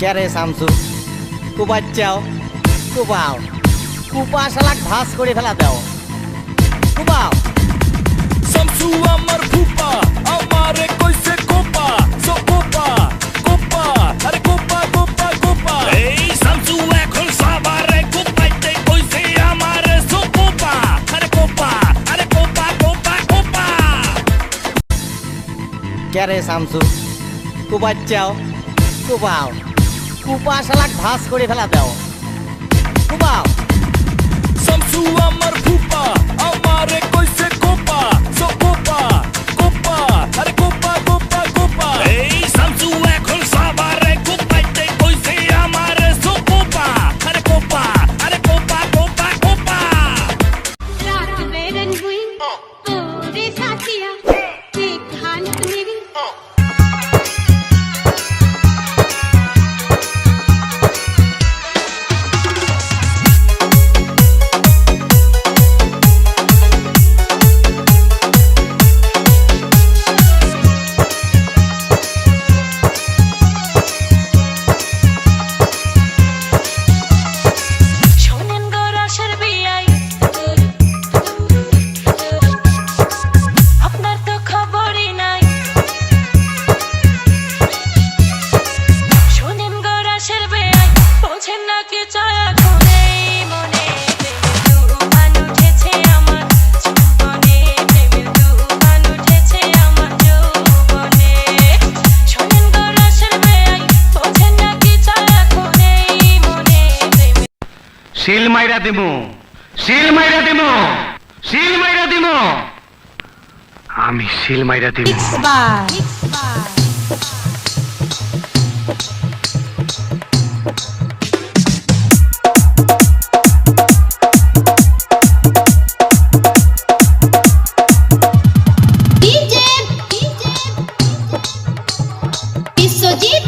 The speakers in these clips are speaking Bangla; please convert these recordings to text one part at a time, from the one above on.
কে রে শামসু কুবাচ্চাও কুবাও কুপা শালাক ভাস করে ফেলা দাও কুবাও শামসু আমার ফুপা আমারে কইছে কোপা সো কোপা কোপা আরে কোপা কোপা কোপা এই শামসু এখন সবারে কোপাইতে কইছে আমারে সো কোপা আরে কোপা আরে কোপা কোপা কোপা কে রে শামসু কুবাচ্চাও কুবাও কুপা শালাক ভাস করে ফেলা দাও কুবাও শামসু আমার ফুপা আমারে কইছে কোপা সো কোপা কোপা আরে কোপা কোপা কোপা এই শামসু এখন সবারে কোপাইতে কইছে আমারে সো কোপা আরে কোপা আরে কোপা কোপা কোপা रात बेरन हुई पूरे साथिया देख हालत मेरी শোনেন গোরাশের বিয়াই আপনার তো খবরই নাই শোনেন গোরাশের বিয়াই বোঝেন না কি চায় কোনে মনে তুফান উঠেছে আমার জীবনে প্রেমের তুফান উঠেছে আমার যৌবনে শোনেন গোরাশের বিয়াই বোঝেন না কি চায় কোনে মনে প্রেমের শিল মাইরা দিমু শিল মাইরা দিমু শিল মাইরা দিমু আমি শিল মাইরা দিমু ডিজে বিশ্বজিৎ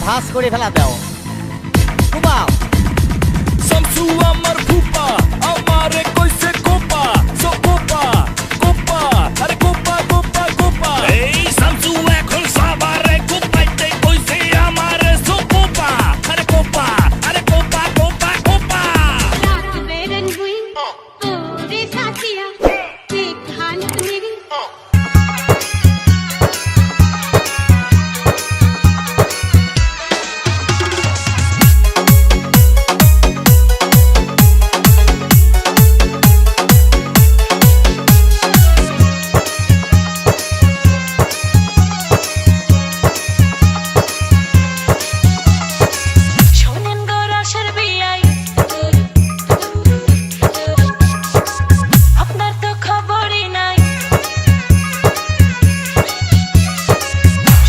ভাস করে ফেলা দাও কুবাও শামসু আমার ফুপা আমারে কইছে কোপা সো কোপা কোপা আরে কোপা কোপা কোপা এই শামসু এখন সবারে কোপাইতে কইছে আমারে সো কোপা আরে কোপা আরে কোপা কোপা কোপা रात बेरन हुई पूरी साथिया देख हालत मेरी শোনেন গো রসের বিয়াই আপনার তো খবরই নাই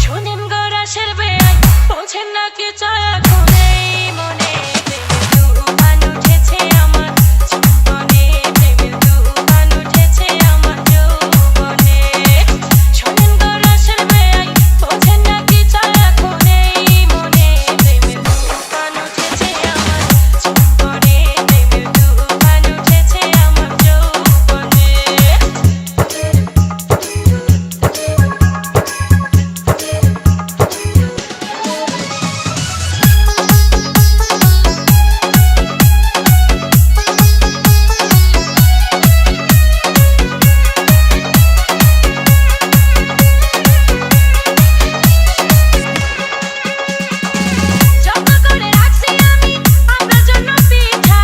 শোনেন গো রসের বিয়াই বোঝেন না কি চায় এখন এই মনে প্রেমের তুফান উঠেছে আমার জীবনে প্রেমের তুফান উঠেছে আমার যৌবনে শোনেন গো রসের বিয়াই বোঝেন না কি চায় এখন এই মনে প্রেমের তুফান উঠেছে আমার জীবনে প্রেমের তুফান উঠেছে আমার যৌবনে যত্ন করে রাখছি আমি আপনার জন্য পিঠা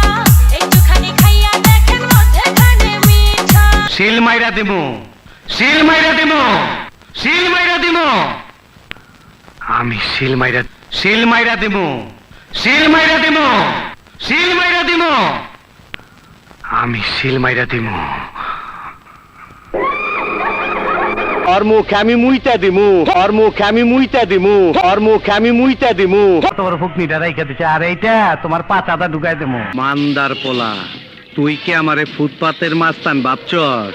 একটুখানি খাইয়া দেখেন মধ্যেখানে মিঠা শিল মাইরা দিমু শিল মাইরা দিমু শিল মাইরা দিমু আমি শিল মাইরা দিমু শিল মাইরা দিমু শিল মাইরা দিমু আমি শিল মাইরা দিমু ওর মুখ আমি মুইতা দিমু ওর মুখ আমি মুইতা দিমু ওর মুখ আমি মুইতা দিমু তোর ফুকনিটা রাইখা দিছে আর এইটা তোমার পাতাটা ঢুকাই দেবো মান্দার পোলা তুই কি আমারে ফুটপাতের মাস্তান ভাবছস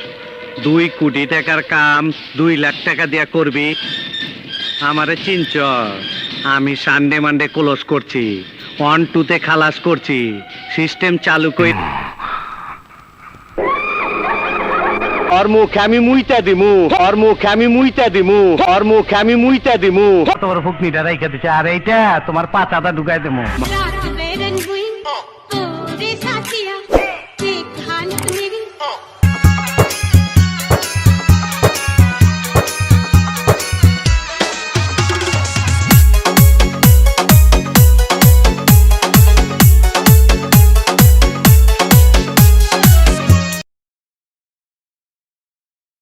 2 কোটি টাকার কাম 2 লাখ টাকা দিয়া করবি আমারে চিনছ আমি সানডে মানডে ক্লোজ করছি 1 2 তে খালাস করছি সিস্টেম চালু কই ওর মুখ আমি মুইতা দিমু ওর মুখ আমি মুইতা দিমু ওর মুখ আমি মুইতা দিমু তোর ফুকনিটা রাইখা দিছে আর এইটা তোমার পাতাটা ঢুকাই দেবো रात बेरन हुई पूरी साथिया देख हालत मेरी